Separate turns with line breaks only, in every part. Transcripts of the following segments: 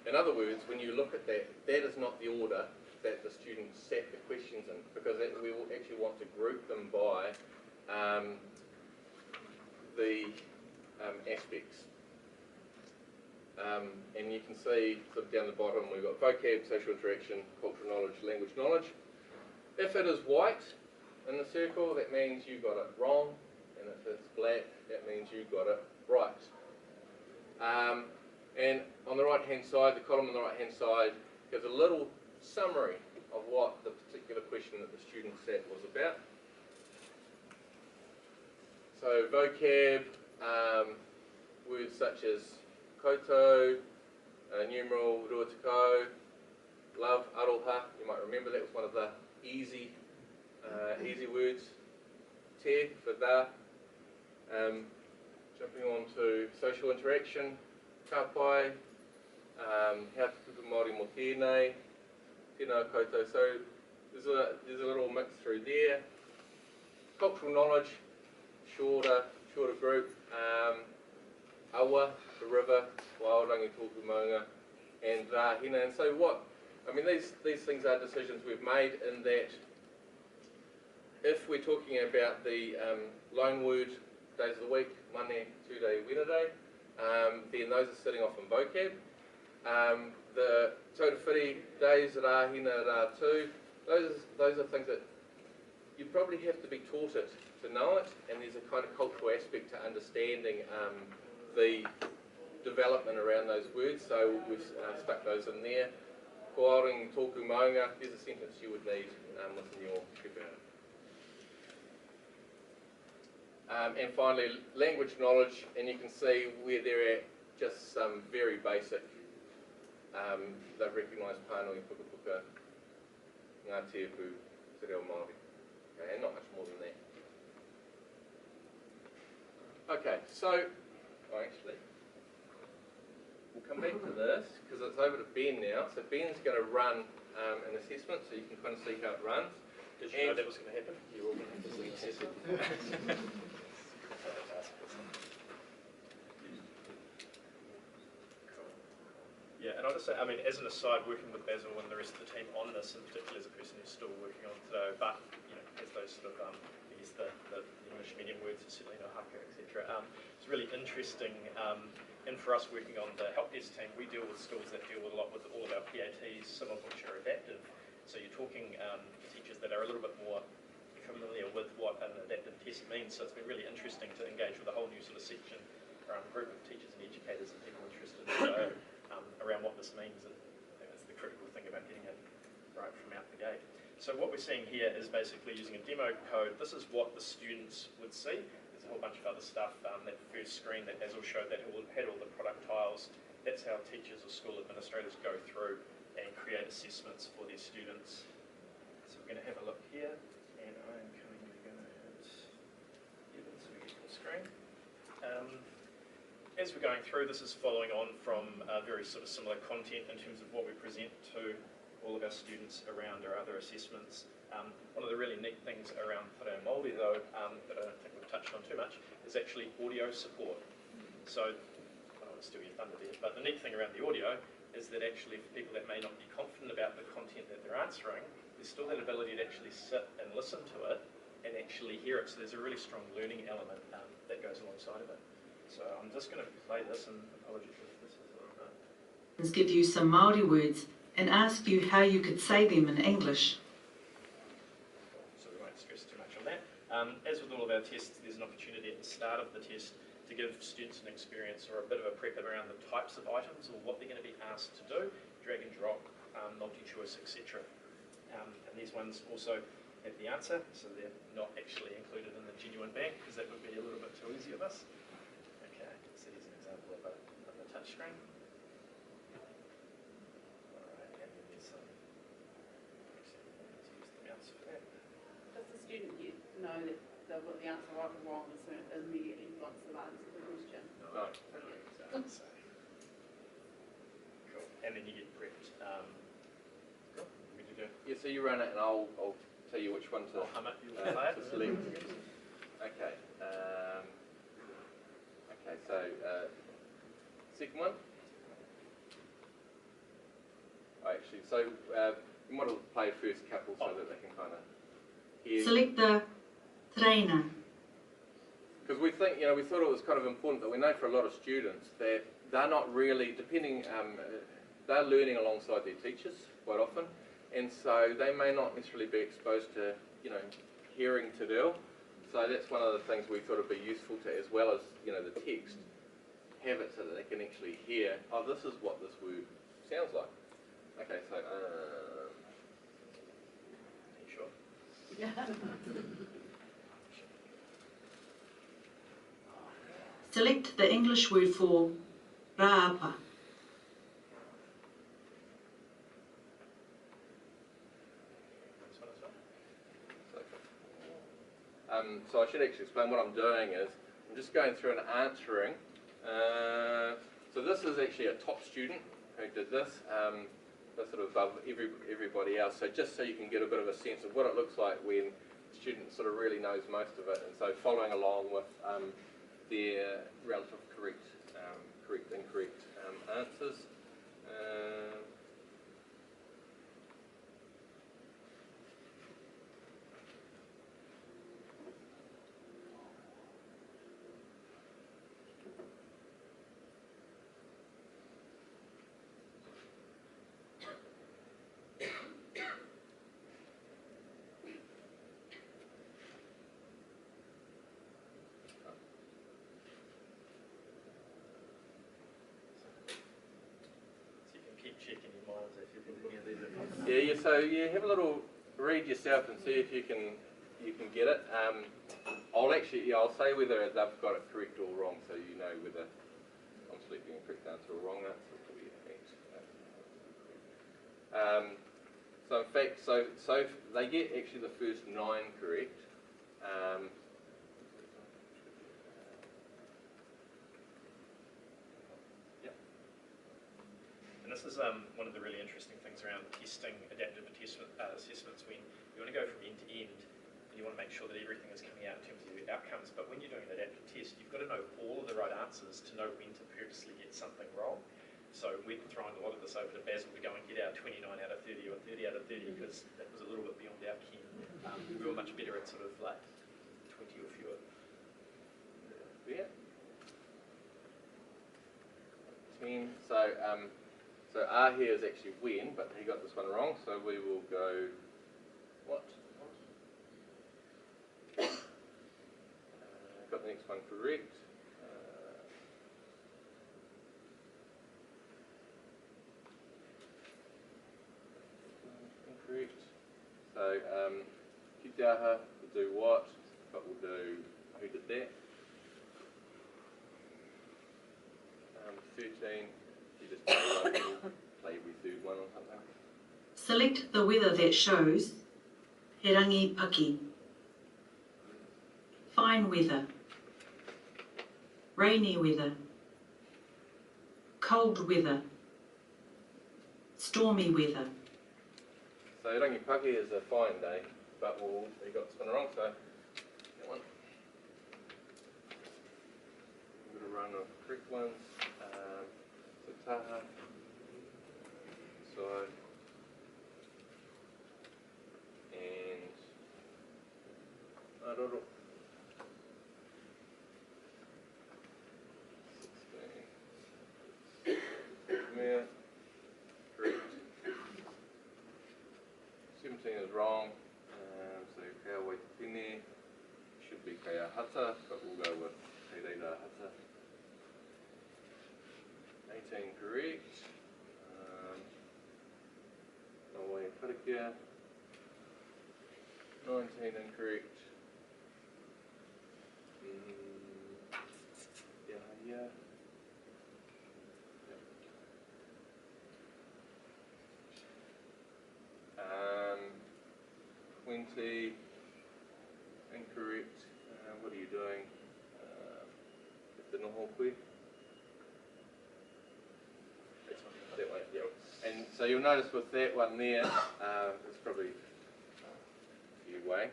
in other words, when you look at that, that is not the order that the students set the questions in, because we will actually want to group them by the aspects. And you can see sort of down the bottom we've got vocab, social interaction, cultural knowledge, language knowledge. If it is white in the circle, that means you got it wrong, and if it's black, that means you got it right. And on the right hand side, the column on the right hand side gives a little summary of what the particular question that the student set was about. So vocab, words such as koutou, numeral ruatako, love, aroha, you might remember that was one of the easy words. Te, for da. Jumping on to social interaction, ka pai, how te tuku Māori mo tēnei, tēnā koutou. So there's a little mix through there. Cultural knowledge, shorter group. Awa, the river, Wairangi tōku maunga, and rahina. And so these things are decisions we've made in that if we're talking about the loan word days of the week, Mane, Tuesday, Wednesday, then those are sitting off in vocab. The tautawhiri days, rahina, rātu, those are things that you probably have to be taught it to know it, and there's a kind of cultural aspect to understanding the development around those words, so we've stuck those in there. Ko Aorangi tōku maunga, there's a sentence you would need within your script. And finally, language knowledge, and you can see where they're at just some very basic. They've recognised pānui, puka, ngā teapu, te reo Māori. Okay, and not much more than that. Okay, so actually, we'll come back to this because it's over to Ben now. So Ben's going to run an assessment, so you can kind of see how it runs.
Did you know that was going to happen? You were all going to have to see assessment. Yeah, and I'll just say, I mean, as an aside, working with Basil and the rest of the team on this, in particular as a person who's still working on today, but as those sort of the English medium words, certainly no haka, etc. It's really interesting. And for us working on the help desk team, we deal with schools that deal with a lot with all of our PATs, some of which are adaptive. So you're talking teachers that are a little bit more familiar with what an adaptive test means. So it's been really interesting to engage with a whole new sort of section, group of teachers and educators and people interested in around what this means. And I think that's the critical thing about getting it right from out the gate. So what we're seeing here is basically using a demo code. This is what the students would see. There's a whole bunch of other stuff. That first screen that Basil showed that had all the product tiles. That's how teachers or school administrators go through and create assessments for their students. So we're going to have a look here, and I'm going to hit Evan so we get full screen. As we're going through, this is following on from very sort of similar content in terms of what we present to all of our students around our other assessments. One of the really neat things around Te Reo Māori though, that I don't think we've touched on too much, is actually audio support. So, I don't want to steal your thunder there, but the neat thing around the audio is that actually for people that may not be confident about the content that they're answering, there's still that ability to actually sit and listen to it and actually hear it. So there's a really strong learning element that goes alongside of it. So I'm just going to play this, and apologies if this is a little bit.
Give you some Māori words and ask you how you could say them in English.
So we won't stress too much on that. As with all of our tests, there's an opportunity at the start of the test to give students an experience or a bit of a prep around the types of items or what they're going to be asked to do, drag and drop, multi-choice, etc. And these ones also have the answer, so they're not actually included in the genuine bank because that would be a little bit too easy of us. Okay, so here's an example of a touch screen. Alright, and then there's some, actually we need to use the mouse for that.
Does the student know that they've got the answer right or wrong as soon as immediately once they've answered the question?
No. So, cool, and then you get prepped. Cool, we do go.
Yeah, so you run it and I'll tell you which one to, to select. Okay. Okay, so second one. So we might have played first couple so that they can kind of hear.
Select the trainer.
Because we think, we thought it was kind of important that we know for a lot of students that they're not really, they're learning alongside their teachers quite often, and so they may not necessarily be exposed to, hearing te reo. So that's one of the things we thought would be useful to, as well as, the text, have it so that they can actually hear, oh, this is what this word sounds like. Okay, so,
Sure.
Select the English word for rāapa.
This one as well.
so I should actually explain what I'm doing is, I'm just going through and answering. So this is actually a top student who did this, they're sort of above everybody else. So just so you can get a bit of a sense of what it looks like when the student sort of really knows most of it, and so following along with their relative correct, incorrect answers.
Checking your minds if you're thinking of these.
Yeah, so you have a little read yourself and see if you can get it. I'll say whether they've got it correct or wrong, so you know whether I'm selecting a correct answer or wrong answer. So in fact, so they get actually the first 9 correct.
And this is one of the really interesting things around testing, adaptive assessments, when you want to go from end to end, and you want to make sure that everything is coming out in terms of your outcomes. But when you're doing an adaptive test, you've got to know all of the right answers to know when to purposely get something wrong. So we're throwing a lot of this over to Basil to go and get our 29 out of 30 or 30 out of 30 because that was a little bit beyond our ken. We were much better at sort of like 20 or fewer.
Yeah. 10. So R here is actually when, but he got this one wrong, so we will go what? Got the next one correct. Incorrect. So Kitaha will do what, but we'll do who did that. 13. You just play every third one or something.
Select the weather that shows he rangi paki. Fine weather. Rainy weather. Cold weather. Stormy weather.
So rangi paki is a fine day, but he got this one wrong, so that one. I'm going to run the correct ones. So taha. Side. And aroro. 16. Mea. Correct. 17 is wrong. So kaya waitine should be kaya hata, but we'll go with kaya hata. 18 correct. No way Parikia. 19 incorrect. Yeah. 20 incorrect. What are you doing? The noho quick. That one, yeah. And so you'll notice with that one there, it's probably a few way.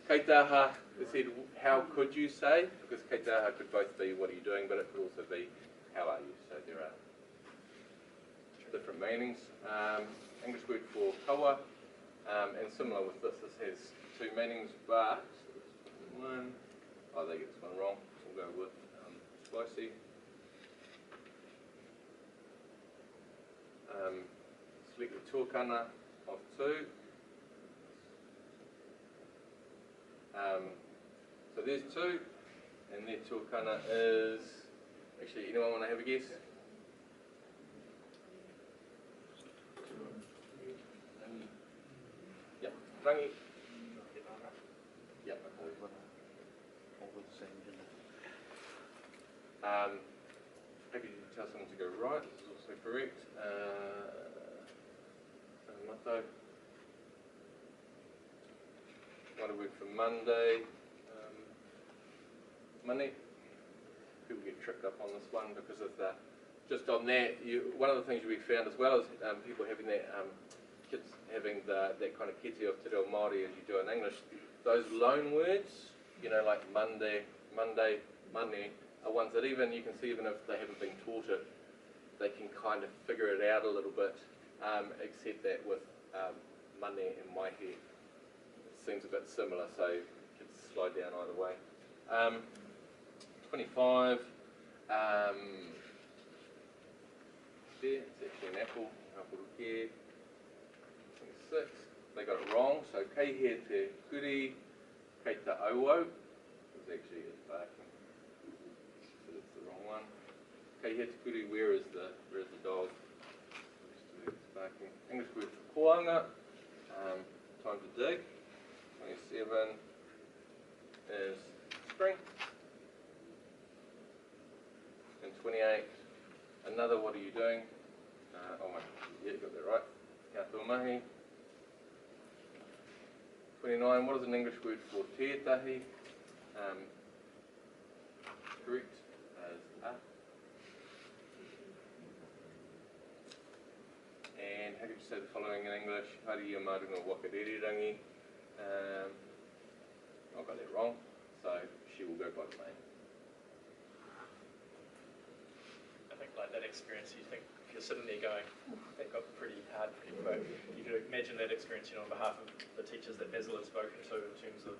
Kaitaha, it said, how could you say? Because kaitaha could both be what are you doing, but it could also be how are you. So there are different meanings. English word for kawa, and similar with this has 2 meanings, but they get this one wrong, so we'll go with spicy. Select the tuakana of 2. So there's 2, and their tuakana is, actually, anyone want to have a guess? Yeah, rangi. Yeah. Maybe you tell someone to go right, this is also correct. Mato. What a word for Monday. Money. People get tripped up on this one because of the, just on that, one of the things we found as well is people having that, kids having that kind of kete of te reo Māori as you do in English, those loan words, you know, like Monday, money, are ones that even, you can see even if they haven't been taught it, they can kind of figure it out a little bit, except that with money and my head, it seems a bit similar, so kids slide down either way. 25, there, it's actually an apple, here. 26, they got it wrong, so kei he te kuri, kei te auau, is actually it's barking, so that's the wrong one. Kei he te kuri, where is the dog? It's barking. English word for koanga, time to dig. 27 is spring. And 28, another what are you doing? Yeah, you got that right. Kia tō mahi. 29, what is an English word for tētahi? Correct as a. And how could you say the following in English? Hari ia marunga wakaririrangi. I got that wrong, so she will go by the name.
I think like that experience, you think, if you're sitting there going, that got pretty hard pretty quick, you could imagine that experience, you know, on behalf of the teachers that Basil had spoken to in terms of,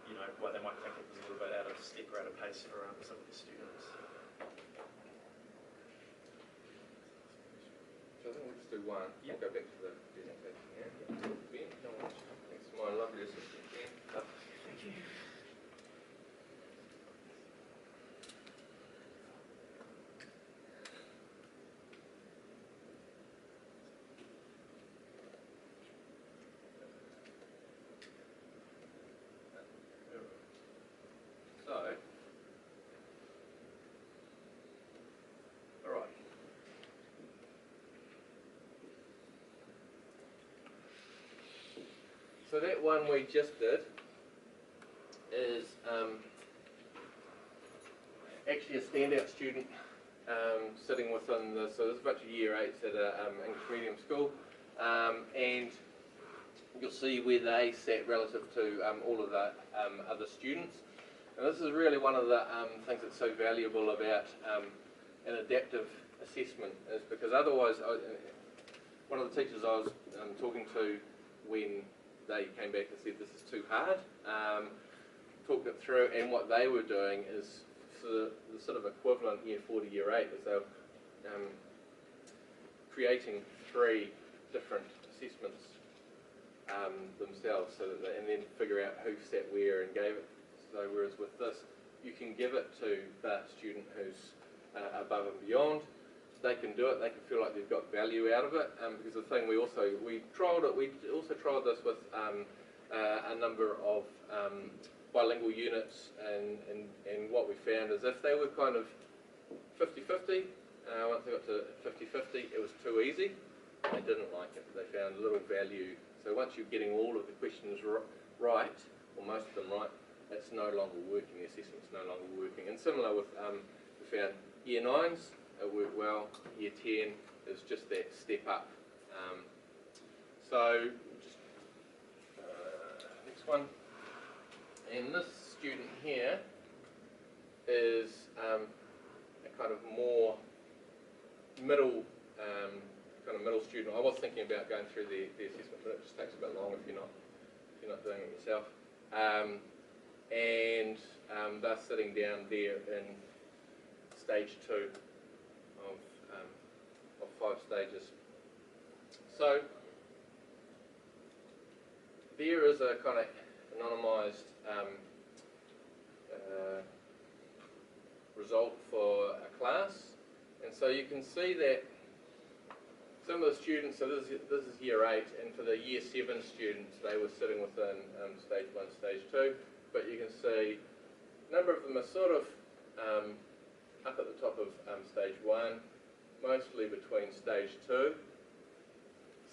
you know, what they might think it was a little bit out of step or out of pace for some of the students.
So I think we'll just do one.
Yeah.
We'll go back to the presentation here. Ben, no worries. Thanks to my lovely assistant, Ben.
Thank you.
So, all right. So that one we just did is actually a standout student sitting within the, so there's a bunch of year 8s at an English medium school, and you'll see where they sat relative to all of the other students. And this is really one of the things that's so valuable about an adaptive assessment, is because otherwise, one of the teachers I was talking to when they came back and said this is too hard, talked it through, and what they were doing is the sort of equivalent year 4 to year 8 is they were creating 3 different assessments themselves, so that and then figure out who sat where and gave it. So whereas with this, you can give it to the student who's above and beyond. They can do it. They can feel like they've got value out of it. Because the thing we trialled it. We also trialled this with a number of bilingual units, and what we found is if they were kind of 50-50, once they got to 50-50, it was too easy. They didn't like it. They found little value. So once you're getting all of the questions right, or most of them right, it's no longer working. The assessment's no longer working. And similar with, we found year 9s, it worked well. Year 10 is just that step up. So, just next one. And this student here is a kind of more middle kind of middle student. I was thinking about going through the assessment, but it just takes a bit long if you're not doing it yourself. And they're sitting down there in stage 2 of 5 stages. So there is a kind of anonymised result for a class, and so you can see that some of the students, so this is year 8, and for the year 7 students they were sitting within stage 1, stage 2, but you can see a number of them are sort of up at the top of stage 1, mostly between stage 2,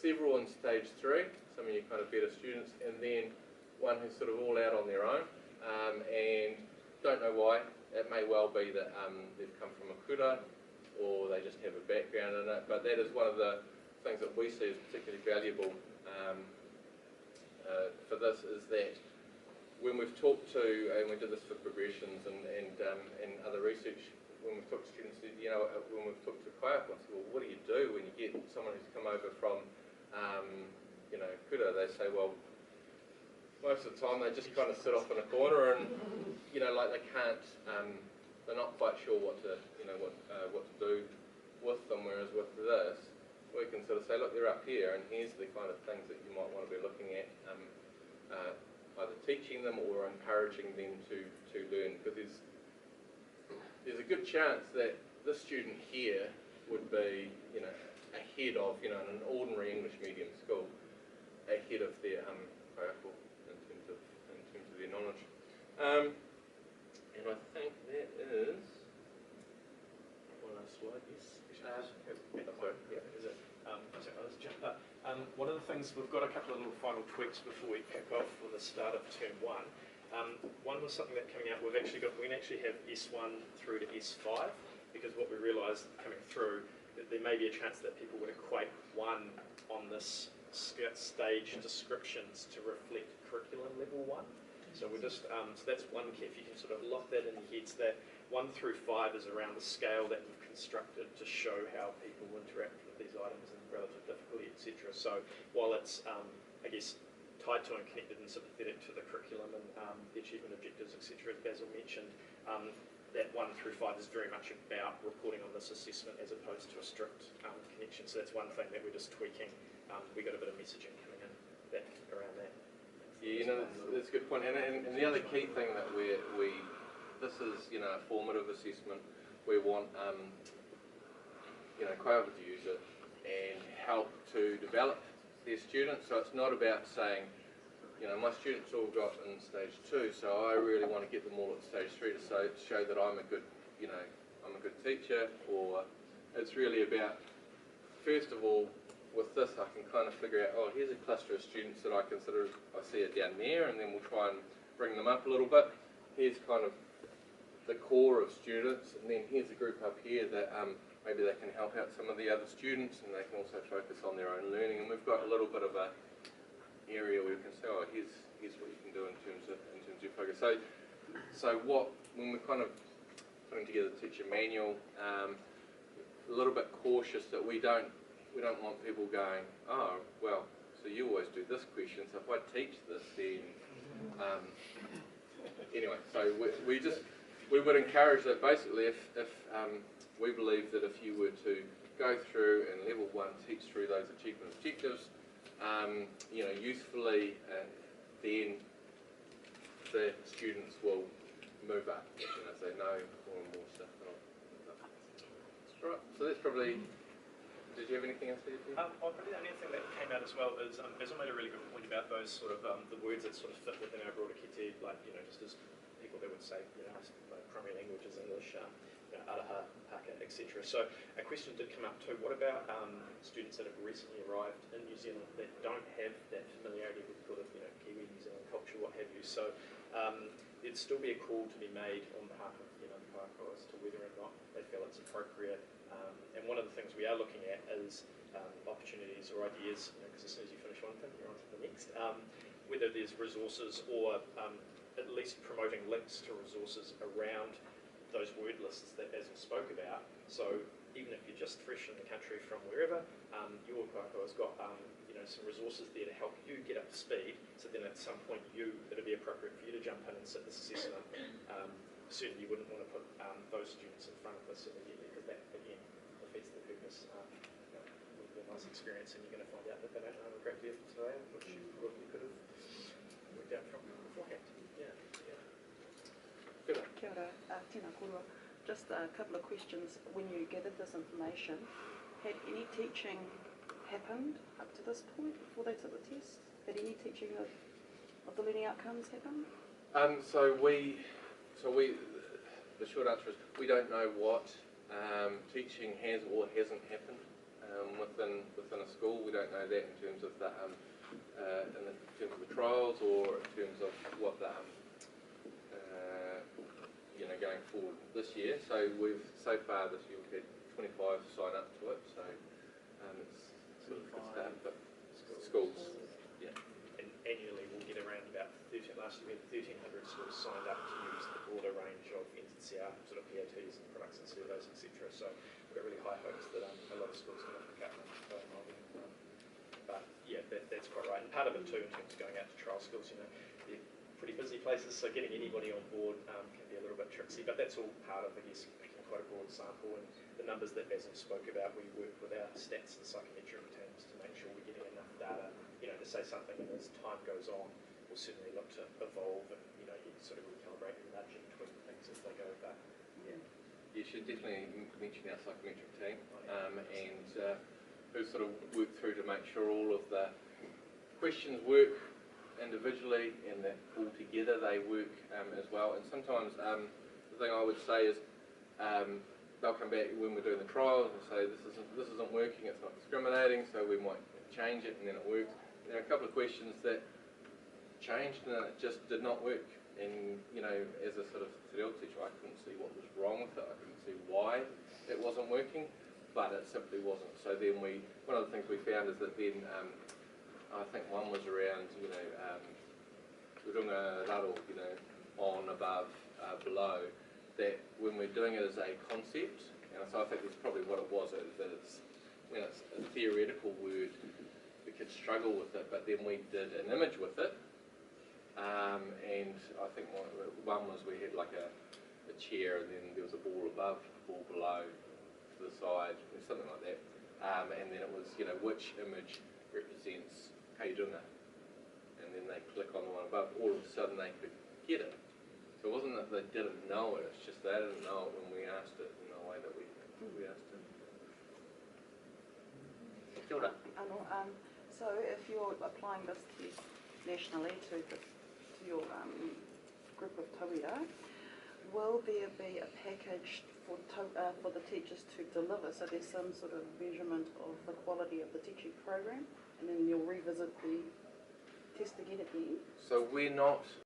several in stage 3, some of you kind of better students, and then one who's sort of all out on their own, and don't know why. It may well be that they've come from a kura, or they just have a background in it, but that is one of the things that we see as particularly valuable for this, is that when we've talked to, and we did this for progressions and other research, when we've talked to students, you know, when we've talked to kaiapō, well, what do you do when you get someone who's come over from, you know, kura? They say, well, most of the time they just kind of sit off in a corner and, you know, like they can't, they're not quite sure what to, you know, what to do with them, whereas with this, we can sort of say, look, they're up here, and here's the kind of things that you might want to be looking at, either teaching them or encouraging them to learn, because there's a good chance that this student here would be, you know, ahead of, you know, in an ordinary English medium school, ahead of their kaiapō in terms of their knowledge. And I think that is one last slide. Yes.
Sorry. Yeah. Is it? I'll just jump up. One of the things, we've got a couple of little final tweaks before we kick off for the start of term 1. One was something that coming out, we can actually have S1 through to S5, because what we realised coming through, that there may be a chance that people would equate 1 on this stage descriptions to reflect curriculum level 1. So we're just, so that's one key. If you can sort of lock that in your heads, that 1 through 5 is around the scale that we've constructed to show how people interact with these items and relative difficulty, etc. So while it's, I guess, tied to and connected and sympathetic to the curriculum and the achievement objectives, etc., as Basil mentioned, that 1 through 5 is very much about reporting on this assessment as opposed to a strict connection. So that's one thing that we're just tweaking. We got a bit of messaging coming in around that.
Yeah, you know, that's a good point. And the other key thing that this is, you know, a formative assessment. We want, you know, kaiapō to use it and help to develop their students. So it's not about saying, you know, my students all got in stage 2, so I really want to get them all at stage 3 to show that I'm a good, you know, I'm a good teacher. Or it's really about, first of all, with this I can kind of figure out, oh, here's a cluster of students that I consider, I see it down there, and then we'll try and bring them up a little bit. Here's kind of the core of students, and then here's a group up here that maybe they can help out some of the other students, and they can also focus on their own learning. And we've got a little bit of a area where we can say, oh, here's what you can do in terms of your focus. So when we're kind of putting together the teacher manual, a little bit cautious that we don't want people going, oh, well, so you always do this question, so if I teach this, then anyway. So we would encourage that basically if we believe that if you were to go through and level 1 teach through those achievement objectives, you know, usefully, then the students will move up, you know, as they know more and more stuff. Right, so that's probably. Did you have anything else to add?
Probably the only thing that came out as well is Basil made a really good point about those sort of the words that sort of fit within our broader kete, like, you know, just as people that would say, you know, like primary languages, English, you know, araha, haka, etc. So a question did come up too. What about students that have recently arrived in New Zealand that don't have that familiarity with sort of, you know, Kiwi, New Zealand culture, what have you? So there'd still be a call to be made on behalf of, you know, the kaiapō as to whether or not they feel it's appropriate. And one of the things we are looking at is opportunities or ideas, because as soon as you finish one thing, you're on to the next. Whether there's resources or at least promoting links to resources around those word lists that Basil spoke about. So even if you're just fresh in the country from wherever, your kaiakoa's got some resources there to help you get up to speed, so then at some point it'll be appropriate for you to jump in and sit this assessment. Certainly you wouldn't want to put those students in front of this immediately, because that again defeats the purpose. It would be a nice experience, and you're going to find out that they don't know a great deal today, which you could have worked out from beforehand. Yeah. Good.
Kia ora, tēnā korua. Just a couple of questions. When you gathered this information, had any teaching happened up to this point before they took the test? Had any teaching of the learning outcomes happened?
The short answer is we don't know what teaching has or hasn't happened within a school. We don't know that in terms of the trials, or in terms of what the going forward this year. So far this year we've had 25 sign up to it. So it's sort of a start, but schools. Yeah.
And annually we'll get around about 13. Last year we had 1,300 schools signed up to use the broader range of NZCER sort of Pt.2s and products and surveys, etc. So we've got really high hopes that a lot of schools are going to pick up on it. But yeah, that's quite right. And part of it too, in terms of going out to trial schools, they're pretty busy places, so getting anybody on board can be a little bit tricksy. But that's all part of, I guess, making quite a broad sample. And the numbers that Basil spoke about, we work with our stats and psychometric teams to make sure we're getting enough data, to say something. And as time goes on, we'll certainly look to evolve and you sort of recalibrate and nudge and tweak things as they go. But yeah,
you should definitely mention our psychometric team and who sort of work through to make sure all of the questions work individually, and that all together they work as well. And sometimes the thing I would say is they'll come back when we're doing the trials and say this isn't working, it's not discriminating, so we might change it, and then it works. There are a couple of questions that changed and it just did not work. And as a sort of te reo teacher, I couldn't see what was wrong with it. I couldn't see why it wasn't working, but it simply wasn't. So then one of the things we found is that then I think one was around, we're doing a raro, on, above, below, that when we're doing it as a concept, and so I think that's probably what it was, is that when it's a theoretical word, the kids struggle with it, but then we did an image with it, and I think one was we had like a chair, and then there was a ball above, a ball below, to the side, something like that, and then it was, which image represents how you're doing it, and then they click on the one above. All of a sudden they could get it. So it wasn't that they didn't know it, it's just they didn't know it when we asked it in the way that we asked it. Kia ora.
So if you're applying this test nationally to your group of tauira, will there be a package for the teachers to deliver? So there's some sort of measurement of the quality of the teaching program, and then you'll revisit the test again at the end?
So we're not